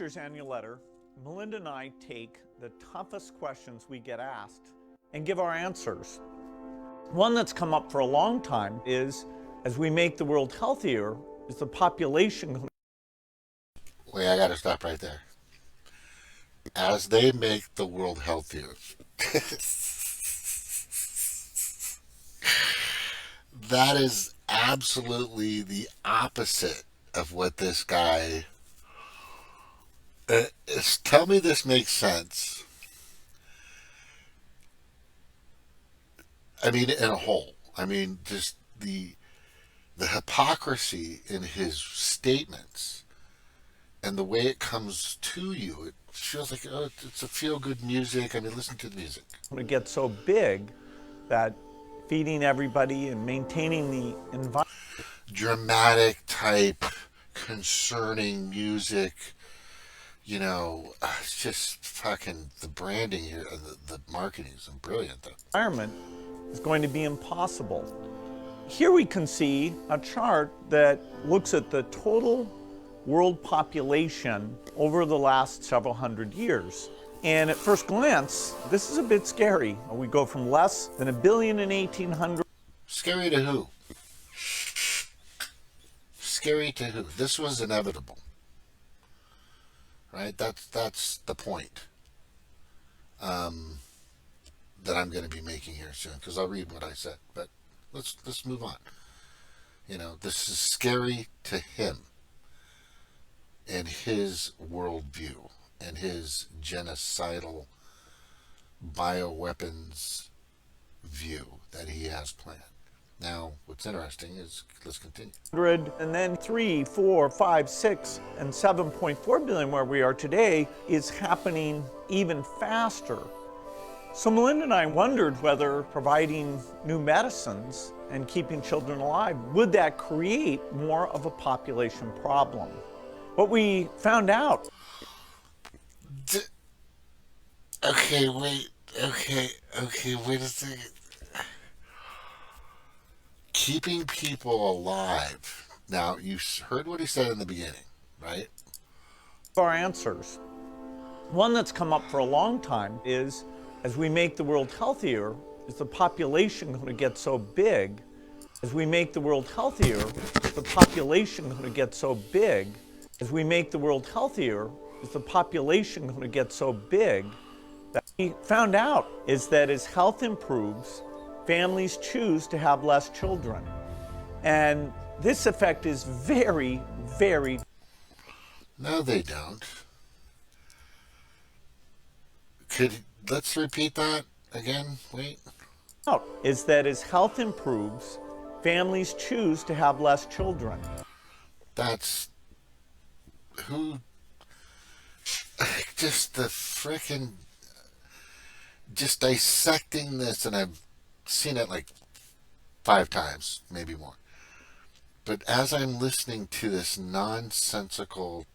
Annual letter, Melinda and I take the toughest questions we get asked and give our answers. One that's come up for a long time is, as we make the world healthier, is the population. Wait, I gotta stop right there. As they make the world healthier. That is absolutely the opposite of what this guy. Tell me this makes sense. I mean, in a whole. I mean, just the hypocrisy in his statements and the way it comes to you. It feels like, oh, it's a feel good music. I mean, listen to the music. To get so big that feeding everybody and maintaining the environment. Dramatic type, concerning music. You know, it's just fucking the branding here, the marketing is brilliant, though. Environment is going to be impossible. Here we can see a chart that looks at the total world population over the last several hundred years. And at first glance, this is a bit scary. We go from less than 1 billion in 1800. Scary to who? Scary to who? This was inevitable. Right? That's the point that I'm going to be making here soon, because I'll read what I said. But let's move on. You know, this is scary to him and his worldview and his genocidal bioweapons view that he has planned. Now, what's interesting is, let's continue. And then 3, 4, 5, 6, and 7.4 billion, where we are today, is happening even faster. So Melinda and I wondered whether providing new medicines and keeping children alive, would that create more of a population problem? What we found out. Okay, wait a second. Keeping people alive. Now, you heard what he said in the beginning, right? Our answers. One that's come up for a long time is, as we make the world healthier, is the population going to get so big? As we make the world healthier, is the population going to get so big? As we make the world healthier, is the population going to get so big? That we found out is that as health improves, families choose to have less children. And this effect is very, very... No, they don't. Let's repeat that again. Wait. Is that as health improves, families choose to have less children. That's who. Just the frickin'. Just dissecting this, and I've seen it like 5 times, maybe more. But as I'm listening to this nonsensical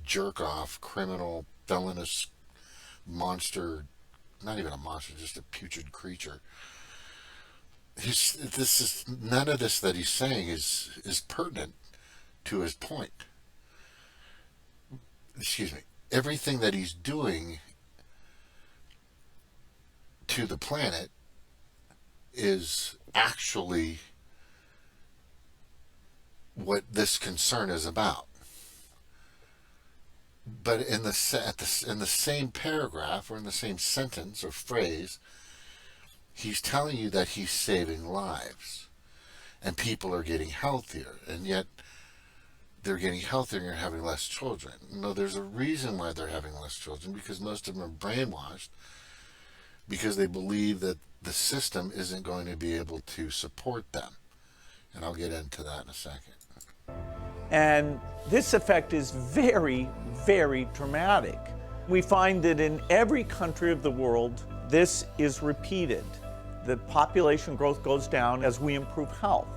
jerk-off, criminal, felonious monster, not even a monster, just a putrid creature, none of this that he's saying is pertinent to his point. Excuse me. Everything that he's doing to the planet is actually what this concern is about. But in the same paragraph, or in the same sentence or phrase, he's telling you that he's saving lives and people are getting healthier, and yet they're getting healthier and you're having less children. No, there's a reason why they're having less children, because most of them are brainwashed, because they believe that the system isn't going to be able to support them. And I'll get into that in a second. And this effect is very, very dramatic. We find that in every country of the world, this is repeated. The population growth goes down as we improve health.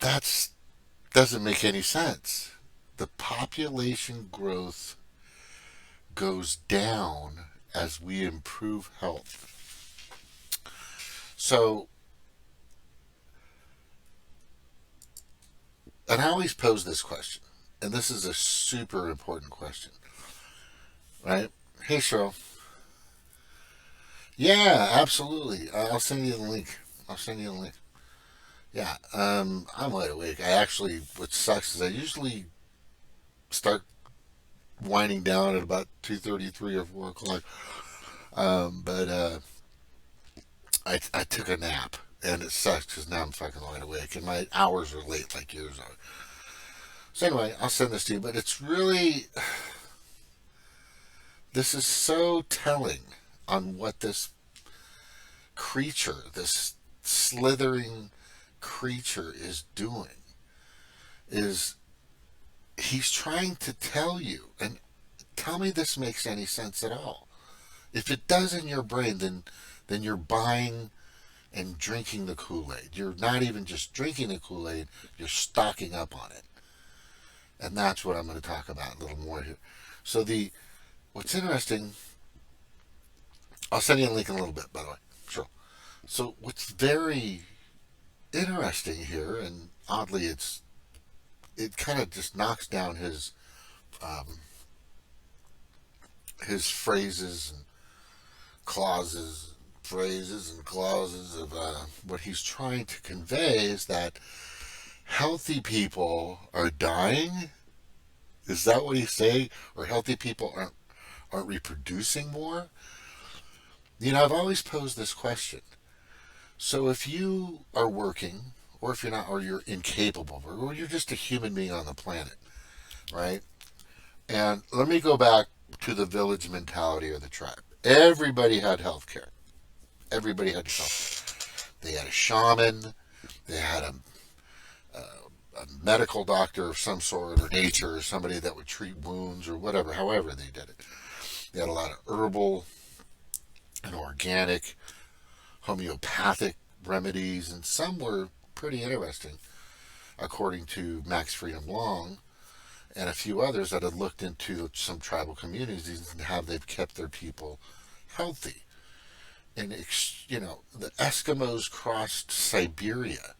That doesn't make any sense. The population growth goes down as we improve health. So And I always pose this question, and this is a super important question, right? Hey, Cheryl. Yeah, absolutely. I'll send you the link. I'll send you the link. Yeah, I'm wide awake. I actually, what sucks is I usually start winding down at about 2:33 or 4 o'clock. But I took a nap, and it sucks because now I'm fucking wide awake, and my hours are late like yours are. So anyway, I'll send this to you, but it's really, this is so telling on what this creature, this slithering creature is doing. Is he's trying to tell you, and tell me this makes any sense at all. If it does in your brain, then you're buying and drinking the Kool-Aid. You're not even just drinking the Kool-Aid, you're stocking up on it. And that's what I'm going to talk about a little more here. So what's interesting, I'll send you a link in a little bit, by the way. Sure. So what's very interesting here, and oddly, it kind of just knocks down um, his phrases and clauses of what he's trying to convey is that healthy people are dying. Is that what he's saying? Or healthy people aren't reproducing more? I've always posed this question. So if you are working, or if you're not, or you're incapable, or you're just a human being on the planet, right? And let me go back to the village mentality or the tribe. Everybody had health care. Everybody had health care. They had a shaman. They had a medical doctor of some sort, or nature, or somebody that would treat wounds or whatever, however they did it. They had a lot of herbal and organic, homeopathic remedies, and some were pretty interesting, according to Max Freedom Long and a few others that had looked into some tribal communities and how they've kept their people healthy. And the Eskimos crossed Siberia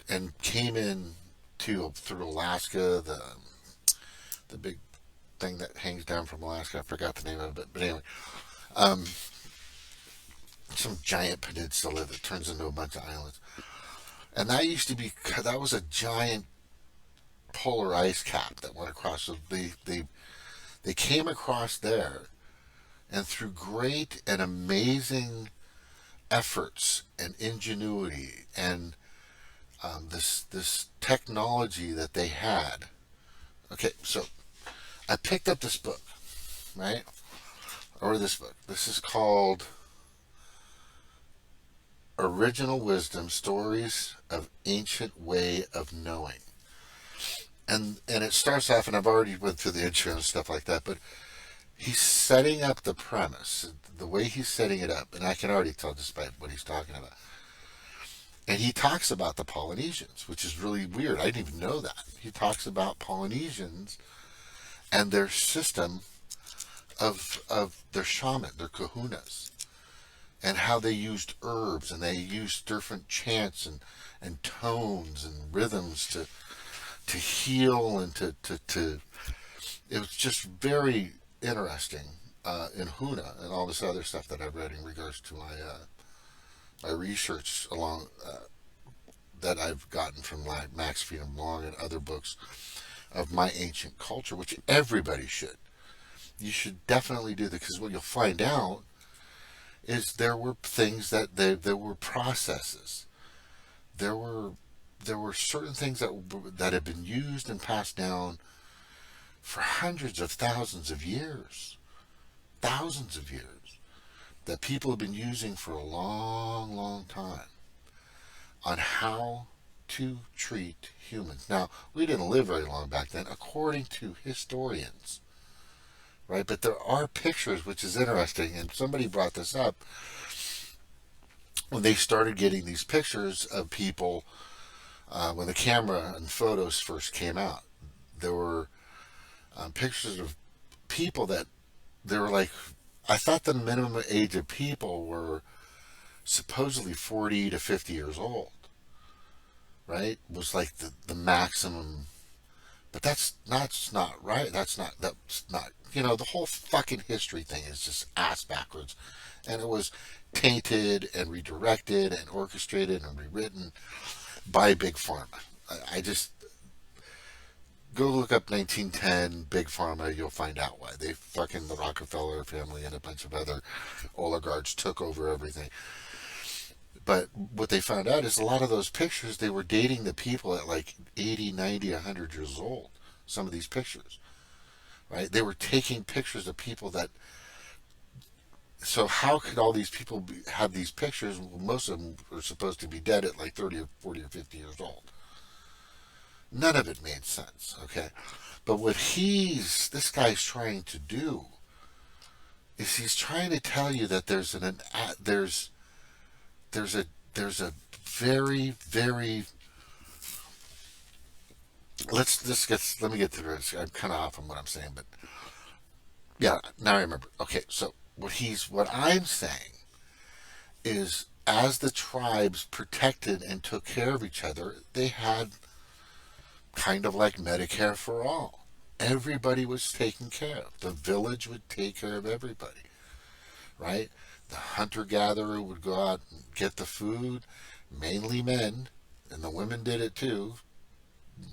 and came in through Alaska, the big thing that hangs down from Alaska. I forgot the name of it, but anyway, um, some giant peninsula that turns into a bunch of islands. And that was a giant polar ice cap that went across. So they came across there, and through great and amazing efforts and ingenuity and this technology that they had. Okay, so I picked up this book, right? Or this book. This is called Original Wisdom: Stories of Ancient Way of Knowing. And it starts off, and I've already went through the intro and stuff like that, but he's setting up the premise, the way he's setting it up, and I can already tell just by what he's talking about. And he talks about the Polynesians, which is really weird. I didn't even know that. He talks about Polynesians and their system of their shaman, their kahunas, and how they used herbs and they used different chants and tones and rhythms to heal and to it was just very interesting in Huna and all this other stuff that I've read in regards to my research along that I've gotten from Max Freedom Long and other books of my ancient culture, which everybody should. You should definitely do that, because what you'll find out is there were things there were processes. There were certain things that had been used and passed down for hundreds of thousands of years, that people have been using for a long, long time on how to treat humans. Now, we didn't live very long back then, according to historians, right? But there are pictures, which is interesting, and somebody brought this up when they started getting these pictures of people when the camera and photos first came out. There were pictures of people that they were like, I thought the minimum age of people were supposedly 40 to 50 years old. right? Was like the maximum. But that's not right. That's not the whole fucking history thing is just ass backwards, and it was tainted and redirected and orchestrated and rewritten by Big Pharma. I just go look up 1910 Big Pharma. You'll find out why they fucking the Rockefeller family and a bunch of other oligarchs took over everything. But what they found out is a lot of those pictures, they were dating the people at like 80, 90, 100 years old. Some of these pictures, right? They were taking pictures of people that. So how could all these people have these pictures? Well, most of them were supposed to be dead at like 30 or 40 or 50 years old. None of it made sense, okay? But what this guy's trying to do is he's trying to tell you that there's a there's a very very let me get to this. I'm kind of off on what I'm saying, but yeah, now I remember. Okay, so what I'm saying is as the tribes protected and took care of each other, they had kind of like Medicare for all. Everybody was taken care of. The village would take care of everybody, right? The hunter gatherer would go out and get the food, mainly men, and the women did it too,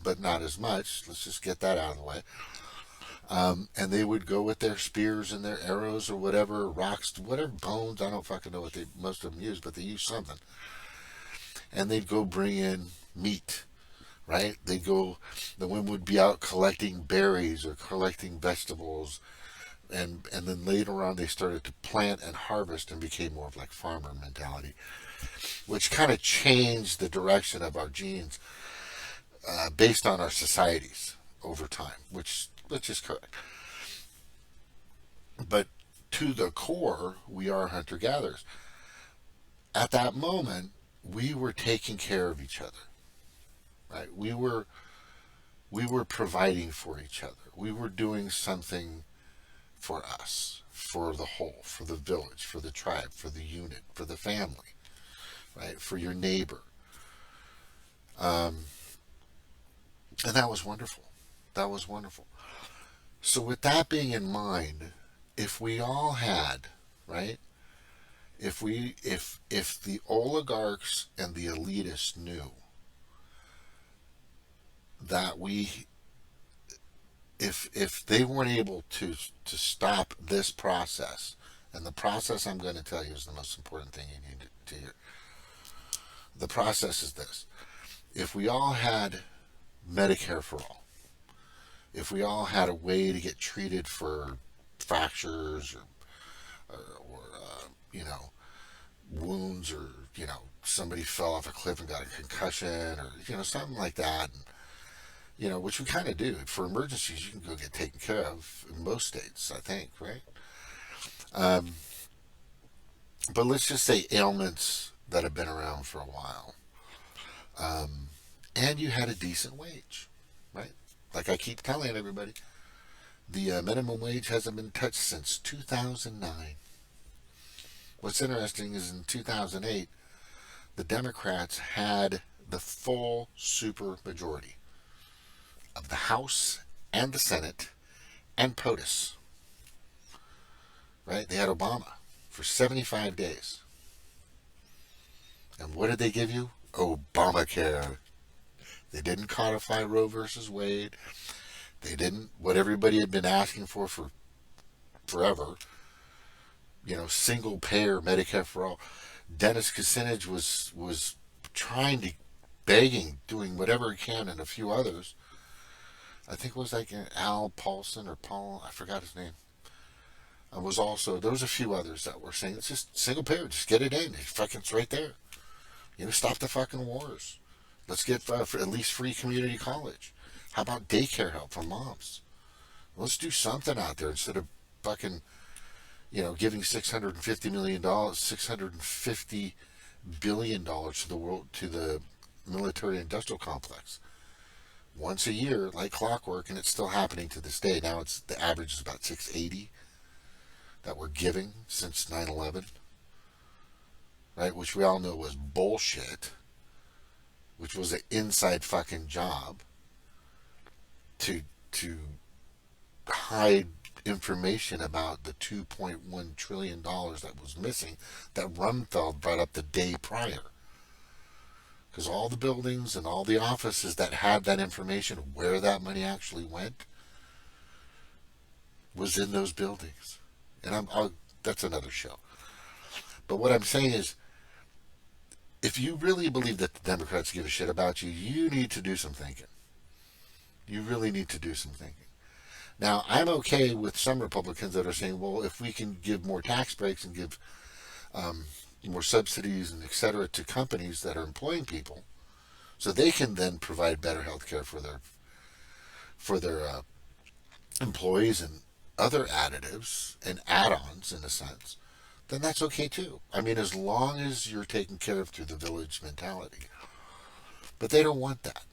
but not as much. Let's just get that out of the way. And they would go with their spears and their arrows or whatever, rocks, whatever, bones. I don't fucking know what most of them use, but they use something. And they'd go bring in meat, right? The women would be out collecting berries or collecting vegetables. And then later on, they started to plant and harvest and became more of like farmer mentality, which kind of changed the direction of our genes based on our societies over time, which is correct. But to the core, we are hunter gatherers. At that moment, we were taking care of each other, right? We were providing for each other. We were doing something for us, for the whole, for the village, for the tribe, for the unit, for the family, right? For your neighbor. And that was wonderful. That was wonderful. So with that being in mind, if we all had, right? If the oligarchs and the elitists knew that if they weren't able to stop this process, and the process I'm going to tell you is the most important thing you need to hear. The process is this: if we all had Medicare for all, if we all had a way to get treated for fractures or wounds, or somebody fell off a cliff and got a concussion, or something like that, and which we kind of do. For emergencies, you can go get taken care of in most states, I think, right? But let's just say ailments that have been around for a while, and you had a decent wage, right? Like I keep telling everybody, the minimum wage hasn't been touched since 2009. What's interesting is in 2008, the Democrats had the full super majority of the House and the Senate and POTUS, right? They had Obama for 75 days. And what did they give you? Obamacare. They didn't codify Roe versus Wade. They didn't, what everybody had been asking for forever, single payer Medicare for all. Dennis Kucinich was trying to, begging, doing whatever he can, and a few others. I think it was like Al Paulson or Paul, I forgot his name. There was a few others that were saying it's just single payer, just get it in. It's right there. Stop the fucking wars. Let's get for at least free community college. How about daycare help for moms? Let's do something out there instead of fucking, giving $650 billion to the world, to the military industrial complex. Once a year, like clockwork, and it's still happening to this day. Now the average is about 680 that we're giving since 9/11, right? Which we all know was bullshit. which was an inside fucking job to hide information about the $2.1 trillion that was missing that Rumsfeld brought up the day prior. Because all the buildings and all the offices that had that information, where that money actually went, was in those buildings. And that's another show. But what I'm saying is, if you really believe that the Democrats give a shit about you, you need to do some thinking. You really need to do some thinking. Now, I'm okay with some Republicans that are saying, well, if we can give more tax breaks and give more subsidies and et cetera to companies that are employing people, so they can then provide better health care for their employees and other additives and add-ons, in a sense, then that's okay too. I mean, as long as you're taken care of through the village mentality. But they don't want that.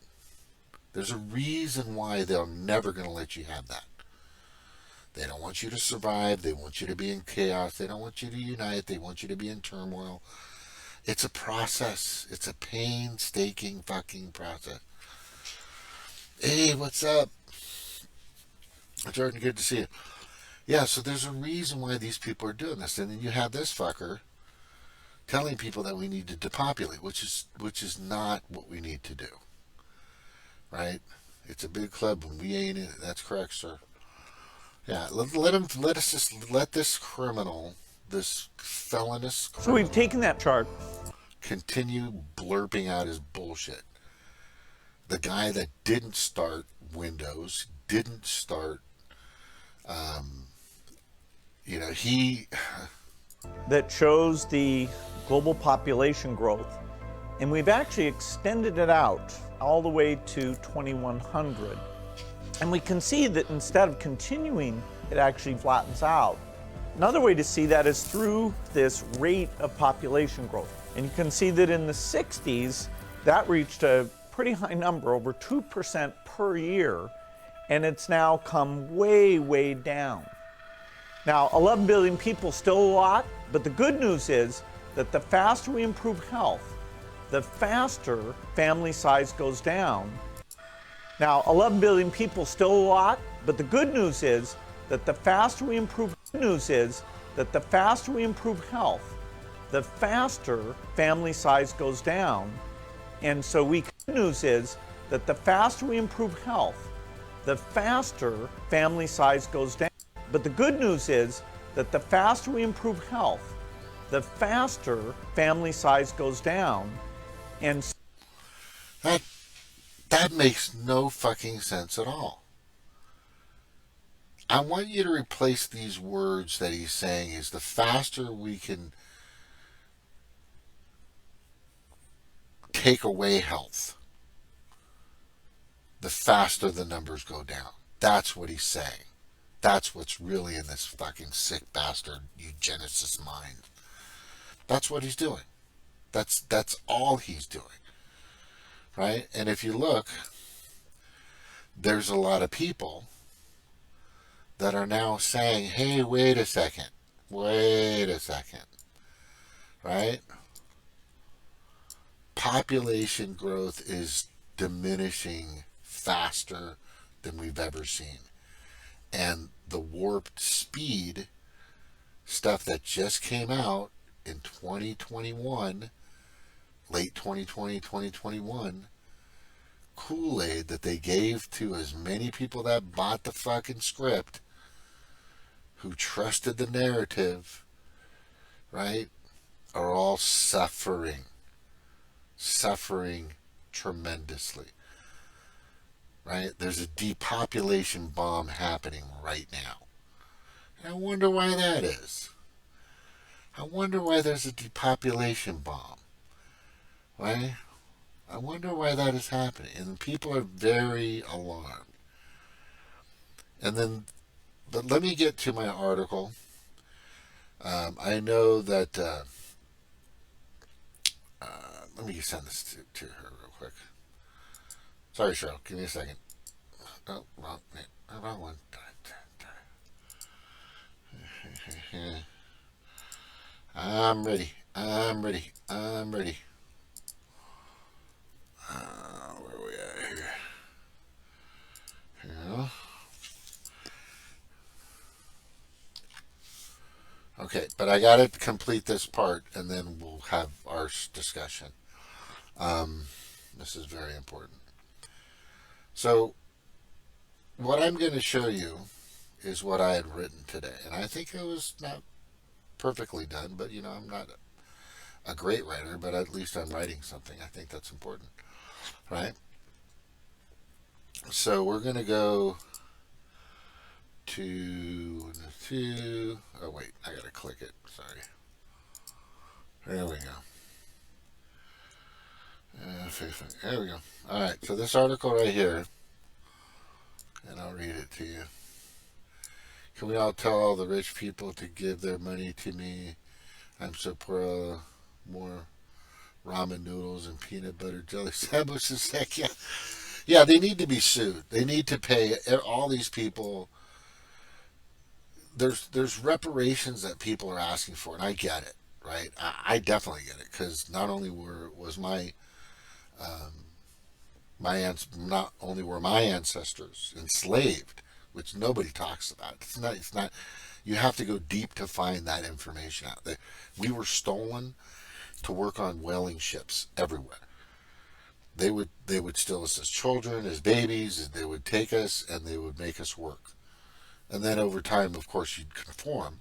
There's a reason why they're never going to let you have that. They don't want you to survive. They want you to be in chaos. They don't want you to unite. They want you to be in turmoil. It's a process. It's a painstaking fucking process. Hey, what's up? Jordan, good to see you. Yeah, so there's a reason why these people are doing this. And then you have this fucker telling people that we need to depopulate, which is not what we need to do. Right? It's a big club when we ain't in it. That's correct, sir. Yeah, let us just let this criminal, this felonious criminal, So we've taken that chart. Continue blurping out his bullshit. The guy that didn't start Windows, didn't start, he... That shows the global population growth. And we've actually extended it out all the way to 2100. And we can see that instead of continuing, it actually flattens out. Another way to see that is through this rate of population growth. And you can see that in the 60s, that reached a pretty high number, over 2% per year, and it's now come way, way down. Now, 11 billion people, still a lot, but the good news is that the faster we improve health, the faster family size goes down. Now, 11 billion people, still a lot, but the good news is that the faster we improve health, the faster family size goes down. And so good news is that the faster we improve health, the faster family size goes down. But the good news is that the faster we improve health, the faster family size goes down. And that makes no fucking sense at all. I want you to replace these words that he's saying is the faster we can take away health, the faster the numbers go down. That's what he's saying. That's what's really in this fucking sick bastard eugenicist mind. That's what he's doing. That's all he's doing. Right? And if you look, there's a lot of people that are now saying, hey, wait a second. Right? Population growth is diminishing faster than we've ever seen. And the warped speed stuff that just came out in 2021, late 2020, 2021, Kool-Aid that they gave to as many people that bought the fucking script, who trusted the narrative, right, are all suffering tremendously. Right? There's a depopulation bomb happening right now. And I wonder why that is. I wonder why there's a depopulation bomb. Right? I wonder why that is happening. And people are very alarmed. And then, but let me get to my article. I know that, let me send this to her real quick. Sorry, Cheryl, give me a second. Oh, wrong one. I'm ready. Okay, but I got to complete this part and then we'll have our discussion. Um, this is very important. So, what I'm going to show you is what I had written today. And I think it was not perfectly done, but I'm not a great writer, but at least I'm writing something. I think that's important, right? So, we're going to go oh, wait, I got to click it. Sorry. There we go. There we go. All right, so this article right here, and I'll read it to you. Can we all tell all the rich people to give their money to me? I'm so poor. More ramen noodles and peanut butter jelly sandwiches. Heck yeah. Yeah, they need to be sued. They need to pay all these people. There's reparations that people are asking for, and I get it, right? I definitely get it because not only was um, not only were my ancestors enslaved, which nobody talks about. It's not. You have to go deep to find that information out. We were stolen to work on whaling ships everywhere. They would steal us as children, as babies. They would take us and they would make us work. And then over time, of course, you'd conform.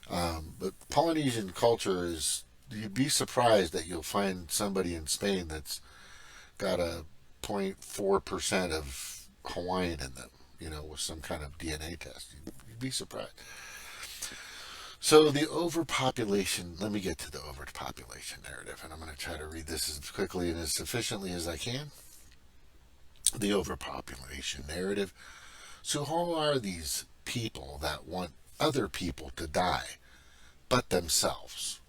But Polynesian culture is. You'd be surprised that you'll find somebody in Spain that's got a 0.4% of Hawaiian in them, with some kind of DNA test. You'd be surprised. So the overpopulation, let me get to the overpopulation narrative, and I'm going to try to read this as quickly and as sufficiently as I can. The overpopulation narrative. So who are these people that want other people to die but themselves?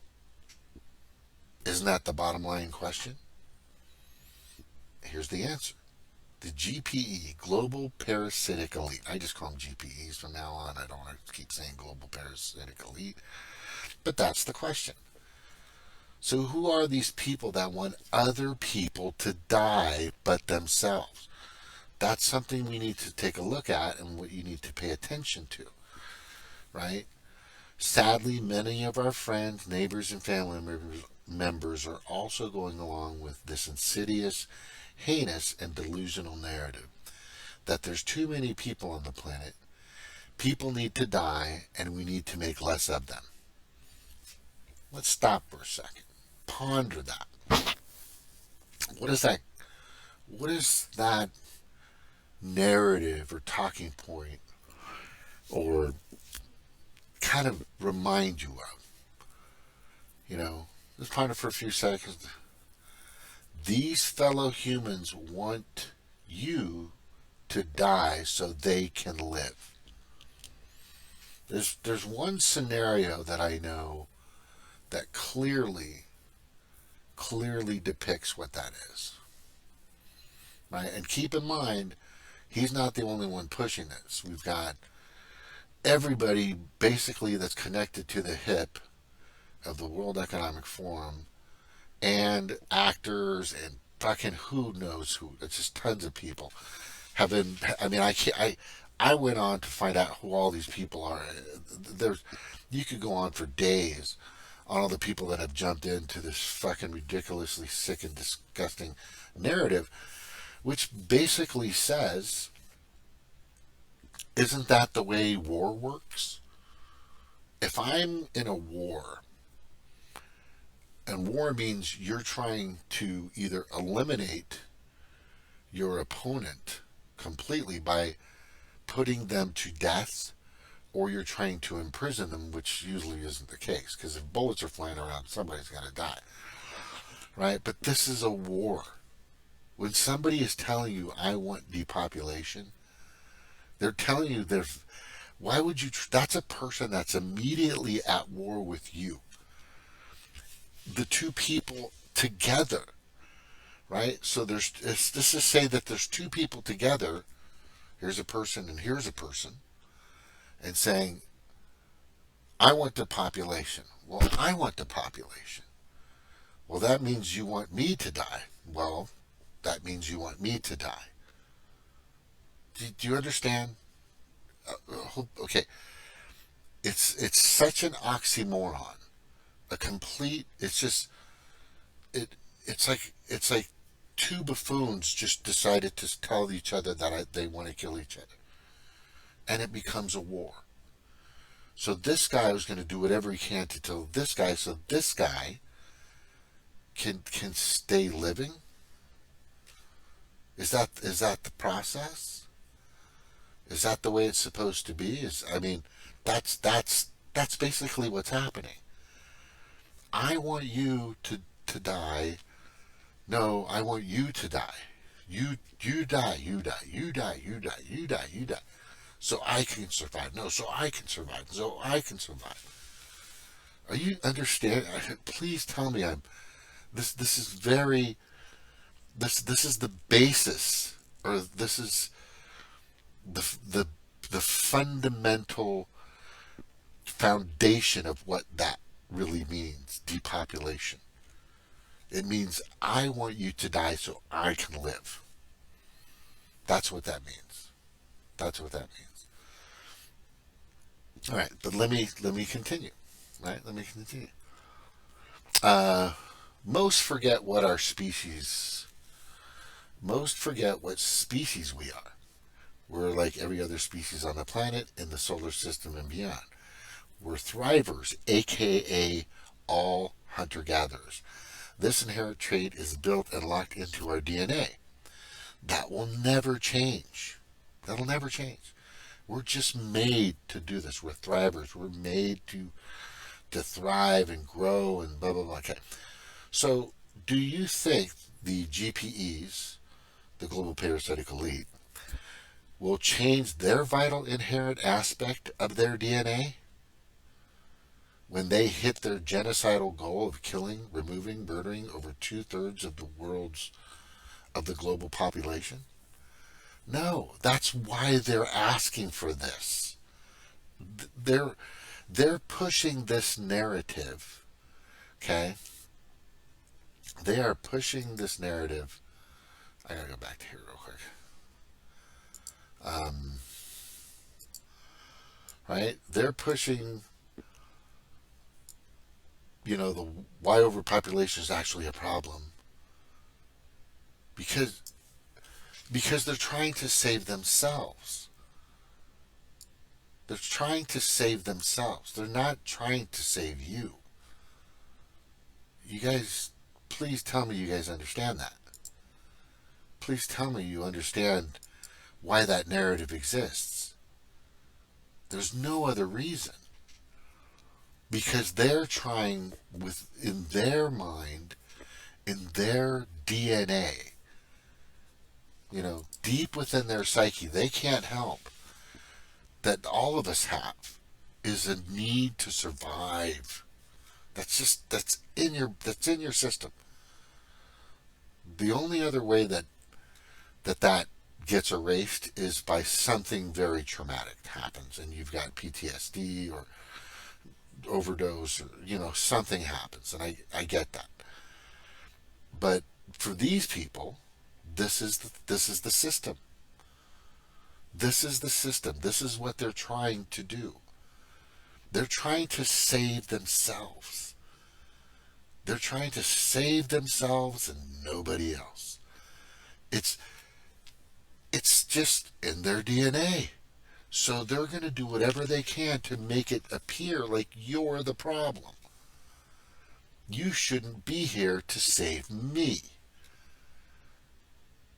Isn't that the bottom line question? Here's the answer. The GPE, Global Parasitic Elite. I just call them GPEs from now on. I don't want to keep saying Global Parasitic Elite. But that's the question. So who are these people that want other people to die but themselves? That's something we need to take a look at and what you need to pay attention to, right? Sadly, many of our friends, neighbors, and family members are also going along with this insidious, heinous, and delusional narrative that there's too many people on the planet, people need to die, and we need to make less of them. Let's stop for a second. Ponder that. What is that? What is that narrative or talking point or kind of remind you of? Just ponder for a few seconds. These fellow humans want you to die so they can live. There's one scenario that I know that clearly depicts what that is. Right? And keep in mind, he's not the only one pushing this. We've got everybody basically that's connected to the hip of the World Economic Forum and actors and fucking who knows who. It's just tons of people have been. I mean, I went on to find out who all these people are. You could go on for days on all the people that have jumped into this fucking ridiculously sick and disgusting narrative, which basically says, isn't that the way war works? If I'm in a war, and war means you're trying to either eliminate your opponent completely by putting them to death, or you're trying to imprison them, which usually isn't the case, because if bullets are flying around, somebody's going to die. Right? But this is a war. When somebody is telling you, I want depopulation, they're telling you, why would you, that's a person that's immediately at war with you. The two people together, right? So this is say that there's two people together. Here's a person and here's a person, and saying, I want the population. Well, I want the population. Well, that means you want me to die. Well, that means you want me to die. Do you understand? Okay. It's such an oxymoron. A complete. It's just it. It's like two buffoons just decided to tell each other that they want to kill each other, and it becomes a war. So this guy was going to do whatever he can to kill this guy, so this guy can stay living. Is that the process? Is that the way it's supposed to be? That's basically what's happening. I want you to die. No, I want you to die. You die, you die, you die, you die, you die, you die. So I can survive. No, so I can survive. So I can survive. Are you understand? Please tell me I'm. This is very. This is the basis, or this is the the fundamental foundation of what that really means. Depopulation. It means I want you to die so I can live. That's what that means. That's what that means. All right, but let me continue. Right, let me continue. Most forget what our species. Most forget what species we are. We're like every other species on the planet, in the solar system, and beyond. We're thrivers, aka all hunter-gatherers. This inherent trait is built and locked into our DNA. That will never change. That'll never change. We're just made to do this. We're thrivers. We're made to thrive and grow and blah, blah, blah. Okay. So, do you think the GPEs, the Global Parasitic Elite, will change their vital inherent aspect of their DNA when they hit their genocidal goal of killing, removing, murdering over 2/3 of the global population? No, that's why they're asking for this. They're pushing this narrative. Okay? They are pushing this narrative. I gotta go back to here real quick. Right? They're pushing, the why overpopulation is actually a problem because they're trying to save themselves. They're trying to save themselves. They're not trying to save you. You guys, please tell me you guys understand that. Please tell me you understand why that narrative exists. There's no other reason. Because they're trying, in their mind, in their DNA, deep within their psyche, they can't help that all of us have is a need to survive. That's in your system. The only other way that gets erased is by something very traumatic happens, and you've got PTSD or overdose, or something happens, and I get that. But for these people, this is the system. This is the system. This is what they're trying to do. They're trying to save themselves. They're trying to save themselves and nobody else. It's just in their DNA. So they're going to do whatever they can to make it appear like you're the problem. You shouldn't be here to save me.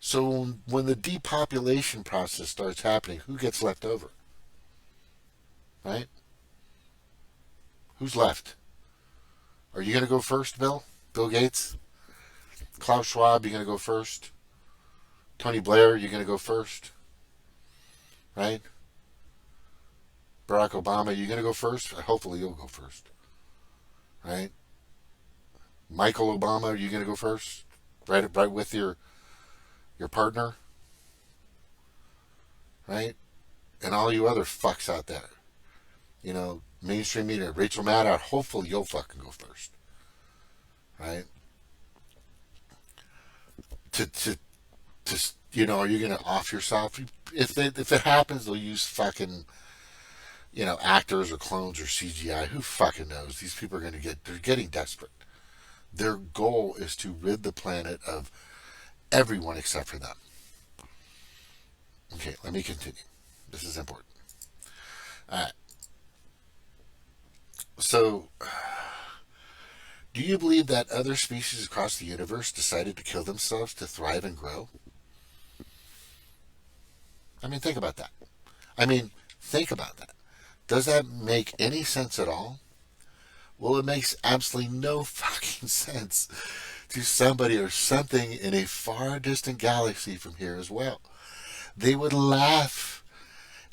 So when the depopulation process starts happening, who gets left over? Right? Who's left? Are you going to go first, Bill? Bill Gates? Klaus Schwab, you going to go first? Tony Blair, you going to go first? Right? Barack Obama, you going to go first? Hopefully you'll go first. Right? Michael Obama, are you going to go first? Right with your partner? Right? And all you other fucks out there. Mainstream media, Rachel Maddow, hopefully you'll fucking go first. Right? Are you going to off yourself? If it happens, they'll use fucking actors or clones or CGI. Who fucking knows? These people are they're getting desperate. Their goal is to rid the planet of everyone except for them. Okay, let me continue. This is important. All right. So, do you believe that other species across the universe decided to kill themselves to thrive and grow? I mean, think about that. I mean, think about that. Does that make any sense at all? Well, it makes absolutely no fucking sense to somebody or something in a far distant galaxy from here as well. They would laugh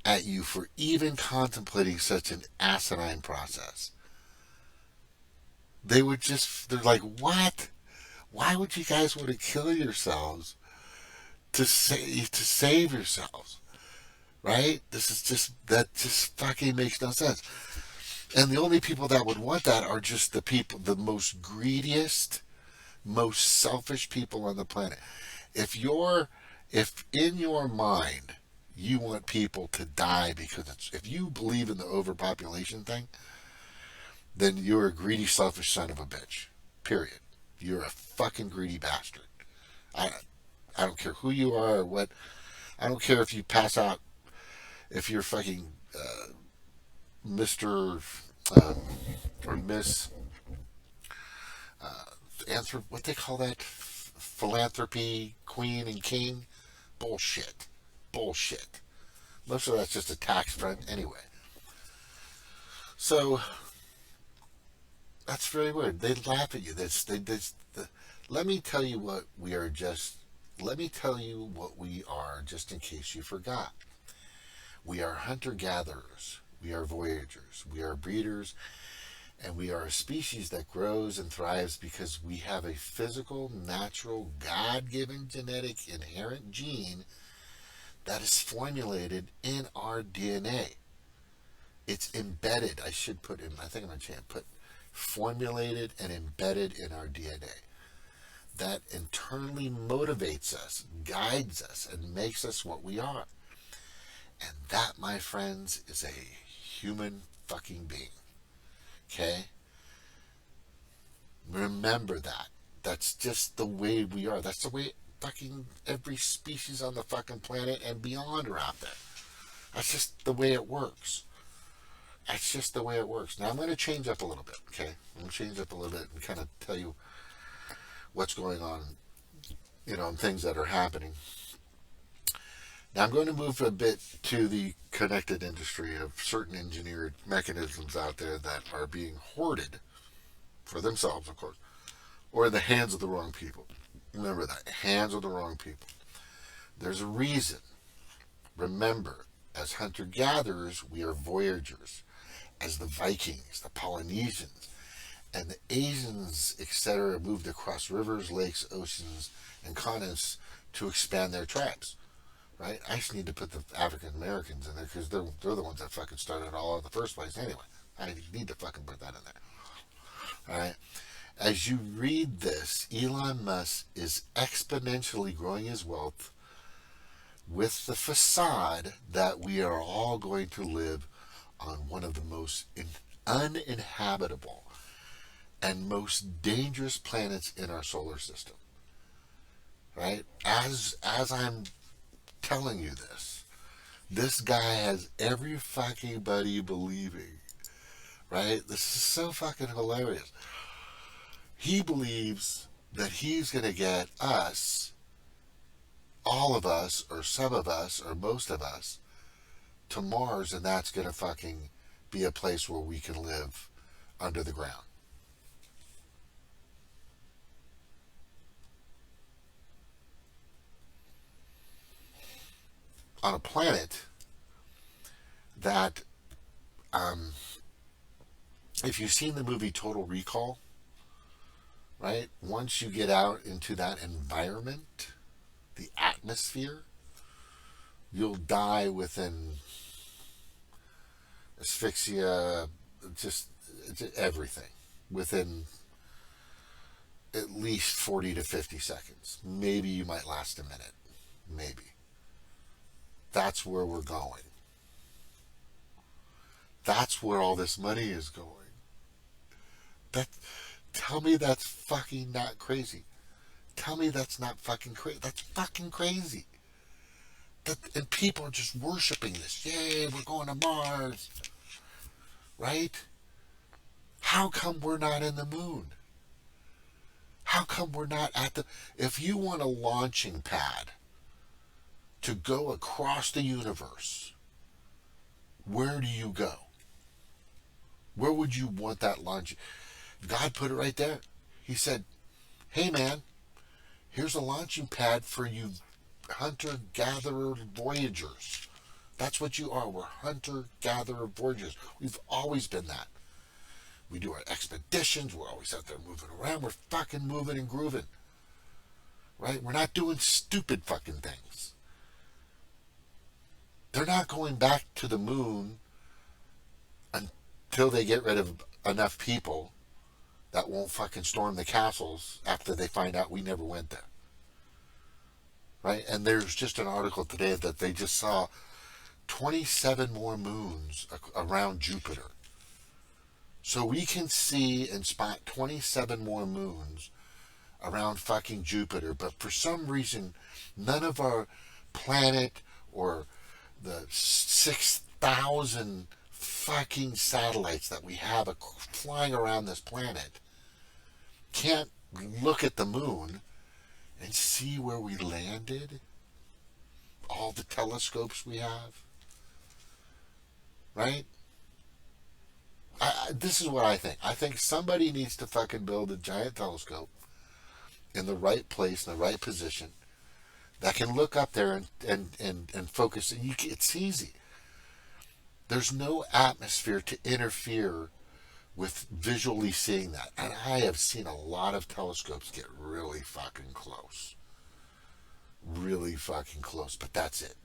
at you for even contemplating such an asinine process. They're like, what? Why would you guys want to kill yourselves to save yourselves? Right? That just fucking makes no sense. And the only people that would want that are just the most greediest, most selfish people on the planet. If in your mind you want people to die if you believe in the overpopulation thing, then you're a greedy, selfish son of a bitch. Period. You're a fucking greedy bastard. I I don't care who you are or what. I don't care if you pass out, if you're fucking Mr. Or Miss what they call that? Philanthropy queen and king? Bullshit. Bullshit. Most of that's just a tax front anyway. So that's very weird. They laugh at you. Let me tell you what we are just. Let me tell you what we are, just in case you forgot. We are hunter-gatherers. We are voyagers. We are breeders. And we are a species that grows and thrives because we have a physical, natural, God-given genetic inherent gene that is formulated in our DNA. It's embedded. I think I'm going to put formulated and embedded in our DNA. That internally motivates us, guides us, and makes us what we are. And that, my friends, is a human fucking being. Okay? Remember that. That's just the way we are. That's the way fucking every species on the fucking planet and beyond are out there. That's just the way it works. That's just the way it works. Now I'm going to change up a little bit, okay? I'm going to change up a little bit and kind of tell you what's going on, and things that are happening. Now I'm going to move a bit to the connected industry of certain engineered mechanisms out there that are being hoarded for themselves, of course, or in the hands of the wrong people. Remember that, hands of the wrong people. There's a reason. Remember, as hunter-gatherers, we are voyagers. As the Vikings, the Polynesians, and the Asians, etc., moved across rivers, lakes, oceans, and continents to expand their tribes. Right? I just need to put the African Americans in there because they're the ones that fucking started it all in the first place anyway. I need to fucking put that in there. All right? As you read this, Elon Musk is exponentially growing his wealth with the facade that we are all going to live on one of the most uninhabitable and most dangerous planets in our solar system. Right? As I'm telling you this guy has every fucking buddy believing. Right? This is so fucking hilarious. He believes that he's going to get us, all of us, or some of us, or most of us, to Mars, and that's going to fucking be a place where we can live under the ground. On a planet that, if you've seen the movie Total Recall, right? Once you get out into that environment, the atmosphere, you'll die within asphyxia, just everything, within at least 40 to 50 seconds. Maybe you might last a minute. Maybe. That's where we're going. That's where all this money is going. That, tell me that's fucking not crazy. Tell me that's not fucking crazy. That's fucking crazy. And people are just worshiping this. Yay, we're going to Mars. Right? How come we're not in the moon? How come we're not at the... If you want a launching pad to go across the universe, where do you go? Where would you want that launch? God put it right there. He said, hey man, here's a launching pad for you hunter-gatherer voyagers. That's what you are. We're hunter-gatherer voyagers. We've always been that. We do our expeditions. We're always out there moving around. We're fucking moving and grooving. Right? We're not doing stupid fucking things. They're not going back to the moon until they get rid of enough people that won't fucking storm the castles after they find out we never went there. Right? And there's just an article today that they just saw 27 more moons around Jupiter. So we can see and spot 27 more moons around fucking Jupiter, but for some reason, none of our planet or the 6,000 fucking satellites that we have flying around this planet can't look at the moon and see where we landed. All the telescopes we have. Right? This is what I think. I think somebody needs to fucking build a giant telescope in the right place, in the right position, that can look up there and focus. It's easy. There's no atmosphere to interfere with visually seeing that. And I have seen a lot of telescopes get really fucking close. Really fucking close, but that's it.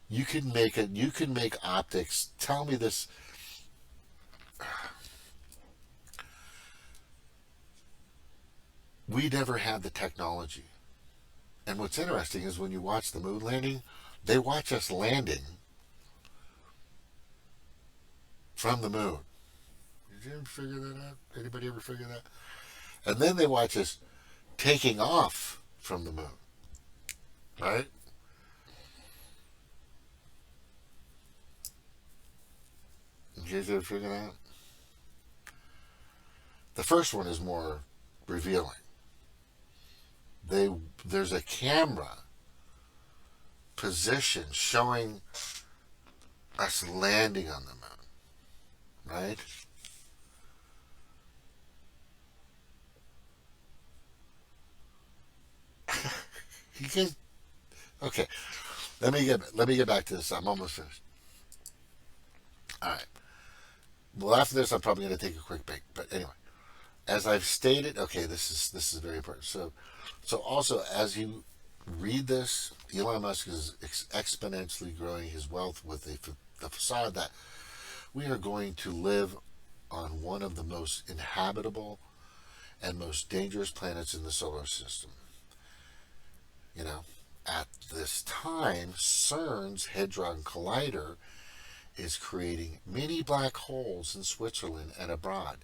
You can make optics. Tell me this. We never had the technology. And what's interesting is when you watch the moon landing, they watch us landing from the moon. Did you ever figure that out? Anybody ever figure that? And then they watch us taking off from the moon. Right? Did you guys ever figure that out? The first one is more revealing. There's a camera position showing us landing on the moon, right? You guys, okay. Let me get back to this. I'm almost finished. All right. Well, after this, I'm probably going to take a quick break. But anyway, as I've stated, okay, this is very important. So also, as you read this, Elon Musk is exponentially growing his wealth with the facade that we are going to live on one of the most inhabitable and most dangerous planets in the solar system. You know, at this time, CERN's Hadron Collider is creating mini black holes in Switzerland and abroad.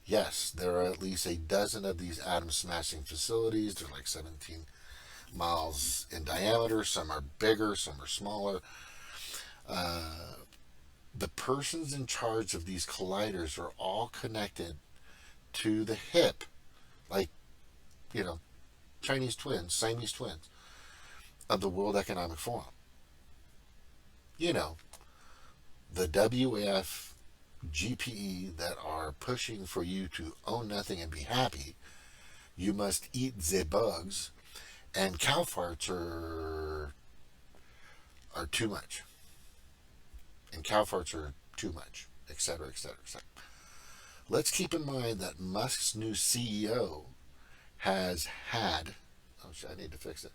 Yes, there are at least a dozen of these atom smashing facilities. They're like 17 miles in diameter. Some are bigger, some are smaller. The persons in charge of these colliders are all connected to the hip, like, Chinese twins, Siamese twins, of the World Economic Forum. The WF GPE that are pushing for you to own nothing and be happy. You must eat the bugs, and cow farts are too much. And cow farts are too much, etc., etc., etc. Let's keep in mind that Musk's new CEO has had, I need to fix it,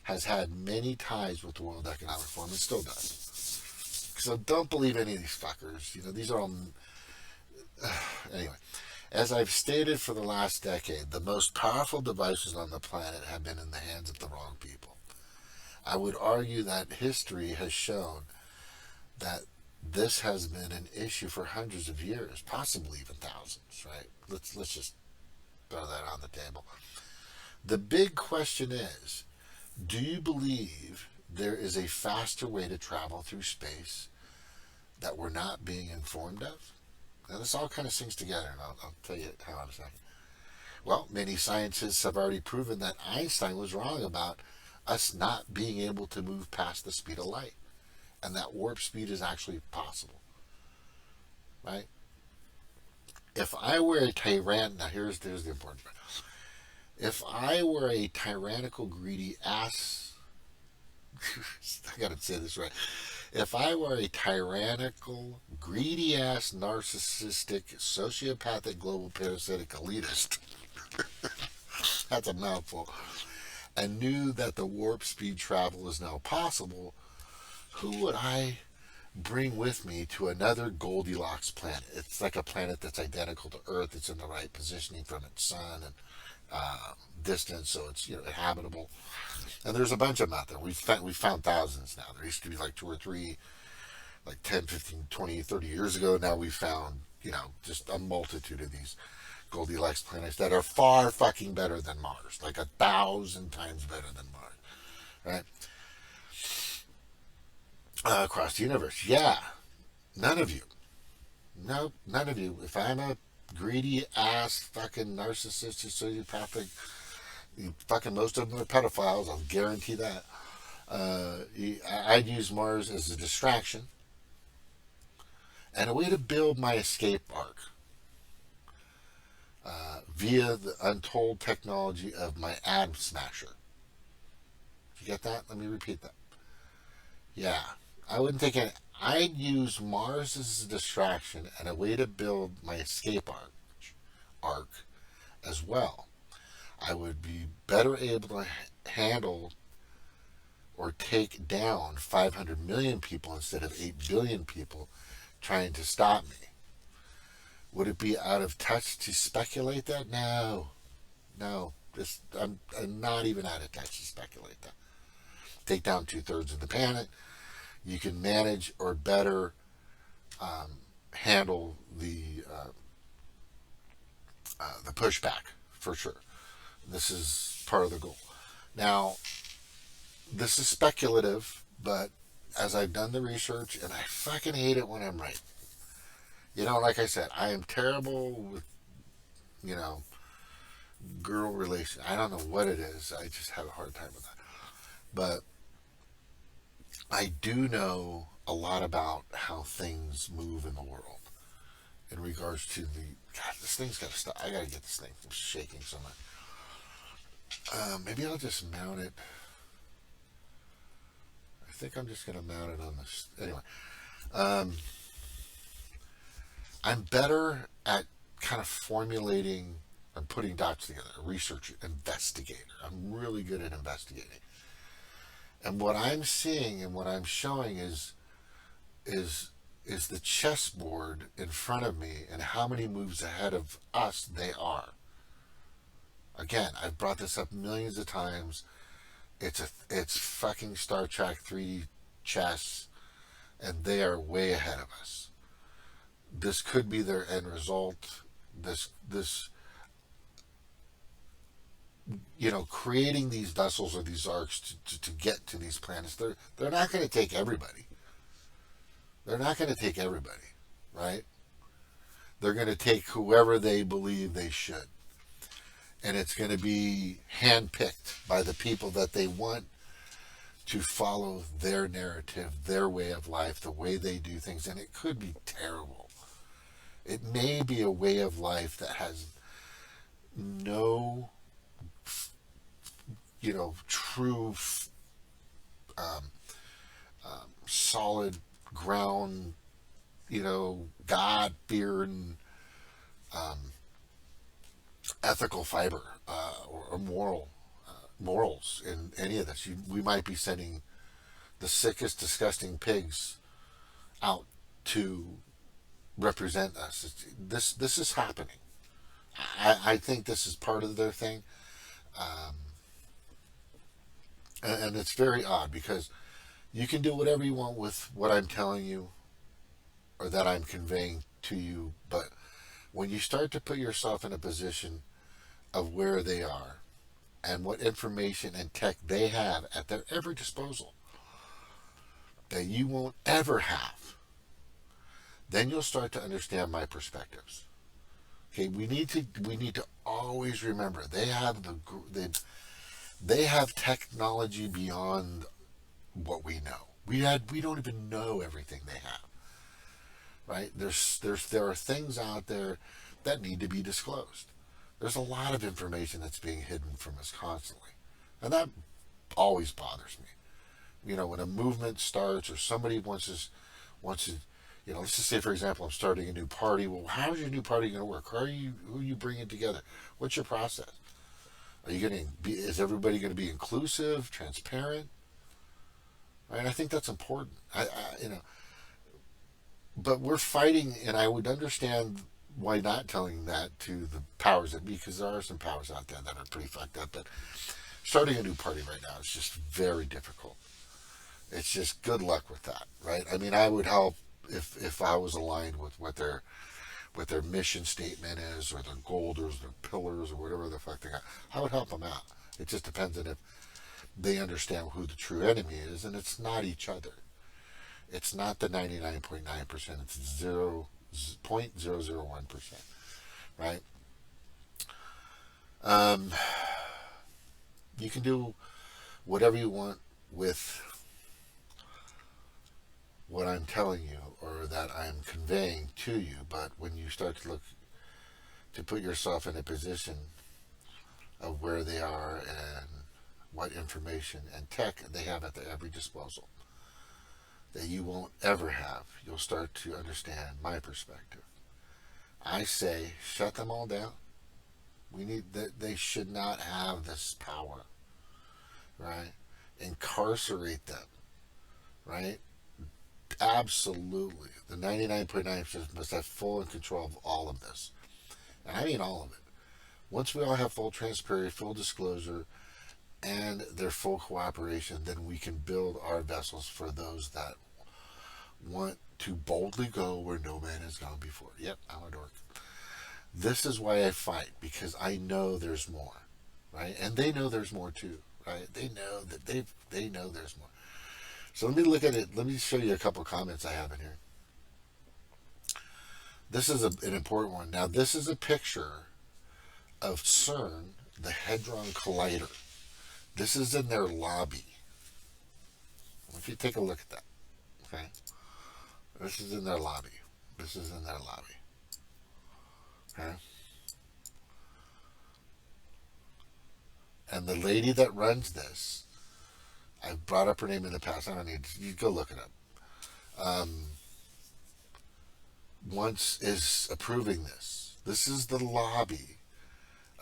has had many ties with the World Economic Forum and still does. So don't believe any of these fuckers. These are all... Anyway, as I've stated for the last decade, the most powerful devices on the planet have been in the hands of the wrong people. I would argue that history has shown that this has been an issue for hundreds of years, possibly even thousands, right? Let's just throw that on the table. The big question is, do you believe there is a faster way to travel through space that we're not being informed of? Now, this all kind of sings together, and I'll tell you how in a second. Well, many scientists have already proven that Einstein was wrong about us not being able to move past the speed of light, and that warp speed is actually possible, right? If I were a now here's the important part. If I were a tyrannical, greedy ass, I gotta say this right. If I were a tyrannical, greedy ass, narcissistic, sociopathic, global parasitic elitist, that's a mouthful, and knew that the warp speed travel is now possible, who would I bring with me to another Goldilocks planet? It's like a planet that's identical to Earth. It's in the right positioning from its sun and distance, so it's habitable. And there's a bunch of them out there. We've found thousands now. There used to be like two or three, like 10, 15, 20, 30 years ago. Now we've found just a multitude of these Goldilocks planets that are far fucking better than Mars, like 1,000 times better than Mars, right? Across the universe. Yeah, none of you. No, none of you. If I'm a greedy ass fucking narcissistic sociopathic, fucking most of them are pedophiles, I'll guarantee that. I'd use Mars as a distraction and a way to build my escape arc via the untold technology of my atom smasher. You get that? Let me repeat that. Yeah, I wouldn't take any. I'd use Mars as a distraction and a way to build my escape arc as well. I would be better able to handle or take down 500 million people instead of 8 billion people trying to stop me. Would it be out of touch to speculate that? No. No. I'm not even out of touch to speculate that. Take down 2/3 of the planet. You can manage or better handle the pushback for sure. This is part of the goal. Now, this is speculative, but as I've done the research, and I fucking hate it when I'm right. Like I said, I am terrible with, girl relation. I don't know what it is. I just have a hard time with that. But I do know a lot about how things move in the world in regards to God, this thing's got to stop. I got to get this thing from shaking so much. Maybe I'll just mount it. I think I'm just going to mount it on this. Anyway. I'm better at kind of formulating and putting dots together. A researcher, investigator. I'm really good at investigating. And what I'm seeing and what I'm showing is the chessboard in front of me and how many moves ahead of us they are. Again, I've brought this up millions of times. It's fucking Star Trek 3D chess, and they are way ahead of us. This could be their end result. This creating these vessels or these arcs to get to these planets. They're not going to take everybody. They're not going to take everybody, right? They're going to take whoever they believe they should. And it's going to be handpicked by the people that they want to follow their narrative, their way of life, the way they do things. And it could be terrible. It may be a way of life that has no, true, solid ground, God fear and ethical fiber or morals in any of this. We might be sending the sickest, disgusting pigs out to represent us. This is happening. I think this is part of their thing, and it's very odd because you can do whatever you want with what I'm telling you, or that I'm conveying to you. But when you start to put yourself in a position of where they are and what information and tech they have at their every disposal that you won't ever have, then you'll start to understand my perspectives. Okay, we need to always remember they have technology beyond what we know. We don't even know everything they have. Right? There are things out there that need to be disclosed. There's a lot of information that's being hidden from us constantly, and that always bothers me. When a movement starts or somebody wants to, let's just say, for example, I'm starting a new party. Well, how is your new party going to work? Who are you bringing together? What's your process? Is everybody going to be inclusive, transparent? Right? I think that's important. But we're fighting, and I would understand why not telling that to the powers that be, because there are some powers out there that are pretty fucked up. But starting a new party right now is just very difficult. It's just good luck with that, right? I mean, I would help if I was aligned with what their mission statement is, or their goals, or their pillars, or whatever the fuck they got. I would help them out. It just depends on if they understand who the true enemy is, and it's not each other. It's not the 99.9%. It's 0.001%, right? You can do whatever you want with what I'm telling you or that I'm conveying to you, but when you start to put yourself in a position of where they are and what information and tech they have at their every disposal that you won't ever have, you'll start to understand my perspective. I say, shut them all down. They should not have this power, right? Incarcerate them, right? Absolutely. The 99.9% must have full control of all of this. And I mean all of it. Once we all have full transparency, full disclosure, and their full cooperation, then we can build our vessels for those that want to boldly go where no man has gone before. Yep, I'm a dork. This is why I fight, because I know there's more, right? And they know there's more too, right? They know that they know there's more. So let me look at it. Let me show you a couple comments I have in here. This is an important one. Now, this is a picture of CERN, the Hadron Collider. This is in their lobby. If you take a look at that, okay? This is in their lobby. This is in their lobby. Okay? And the lady that runs this, I've brought up her name in the past. I don't need you go look it up. Once is approving this. This is the lobby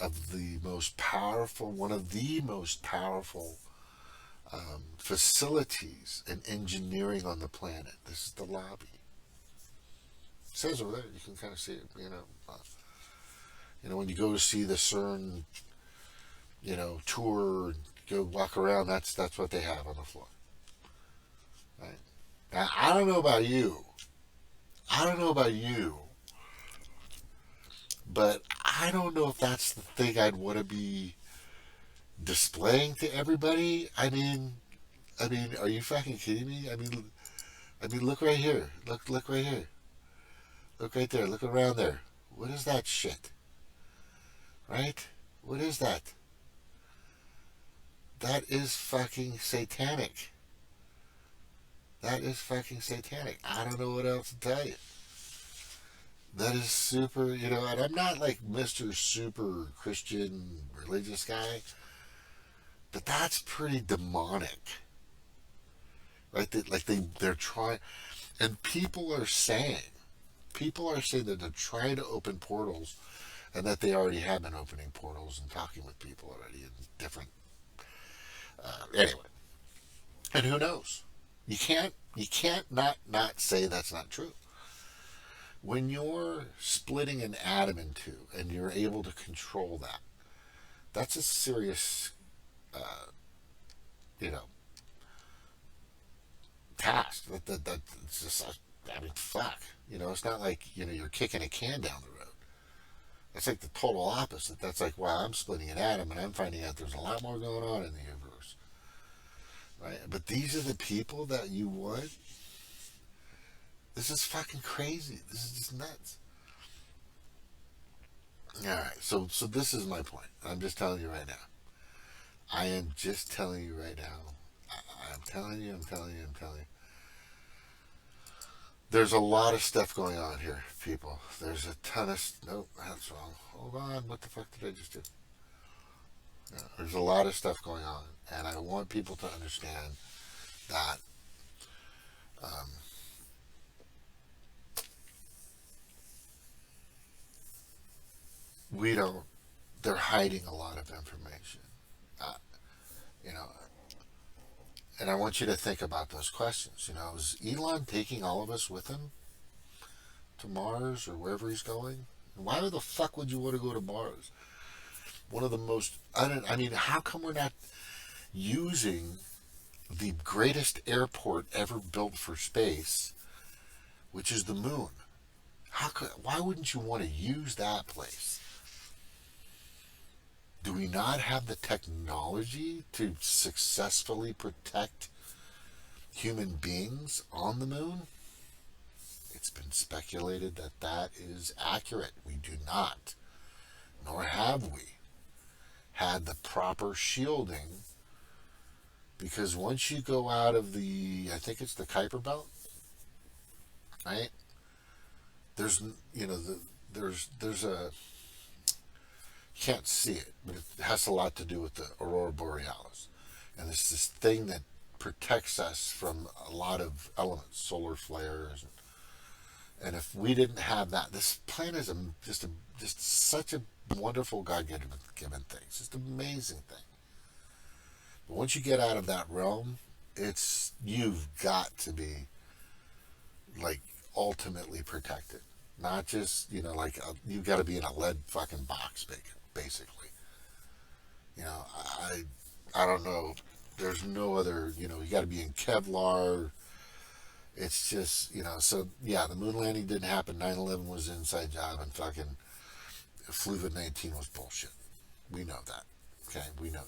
of the most powerful, one of the most powerful facilities and engineering on the planet. This is the lobby. It says over there. You can kind of see it. When you go to see the CERN, tour, go walk around. That's what they have on the floor. Right now, I don't know about you. But I don't know if that's the thing I'd want to be displaying to everybody. I mean, are you fucking kidding me? I mean, look right here. Look right here. Look right there. Look around there. What is that shit? Right? What is that? That is fucking satanic. That is fucking satanic. I don't know what else to tell you. That is super, and I'm not like Mr. Super Christian religious guy, but that's pretty demonic. Right? They're trying, and people are saying that they're trying to open portals, and that they already have been opening portals and talking with people already in different, anyway. And who knows? You can't not say that's not true. When you're splitting an atom in two and you're able to control that, that's a serious, task. That's just I mean, fuck. It's not like, you're kicking a can down the road. That's like the total opposite. That's like, wow, I'm splitting an atom and I'm finding out there's a lot more going on in the universe. Right? But these are the people that you want? This is fucking crazy. This is just nuts. Alright, so this is my point. I'm just telling you right now. I am just telling you right now. I'm telling you. There's a lot of stuff going on here, people. There's a ton of... Nope, that's wrong. Hold on. What the fuck did I just do? Yeah, there's a lot of stuff going on. And I want people to understand that we don't... They're hiding a lot of information. Uh, you know, and I want you to think about those questions. Is Elon taking all of us with him to Mars or wherever he's going? Why the fuck would you want to go to Mars? One of the most... I mean, how come we're not using the greatest airport ever built for space, which is the moon? Why wouldn't you want to use that place? Do we not have the technology to successfully protect human beings on the moon? It's been speculated that that is accurate. We do not, nor have we had the proper shielding, because once you go out of I think it's the Kuiper Belt, right? There's a, you can't see it, but it has a lot to do with the Aurora Borealis. And it's this thing that protects us from a lot of elements, solar flares. And if we didn't have that, this planet is just such a wonderful God-given thing. It's just an amazing thing. But once you get out of that realm, you've got to be like ultimately protected. Not just, you've got to be in a lead fucking box, basically. I don't know. There's no other, you got to be in Kevlar. It's just, so yeah, the moon landing didn't happen. 9/11 was an inside job, and fucking Fluvid-19 was bullshit. We know that. Okay, we know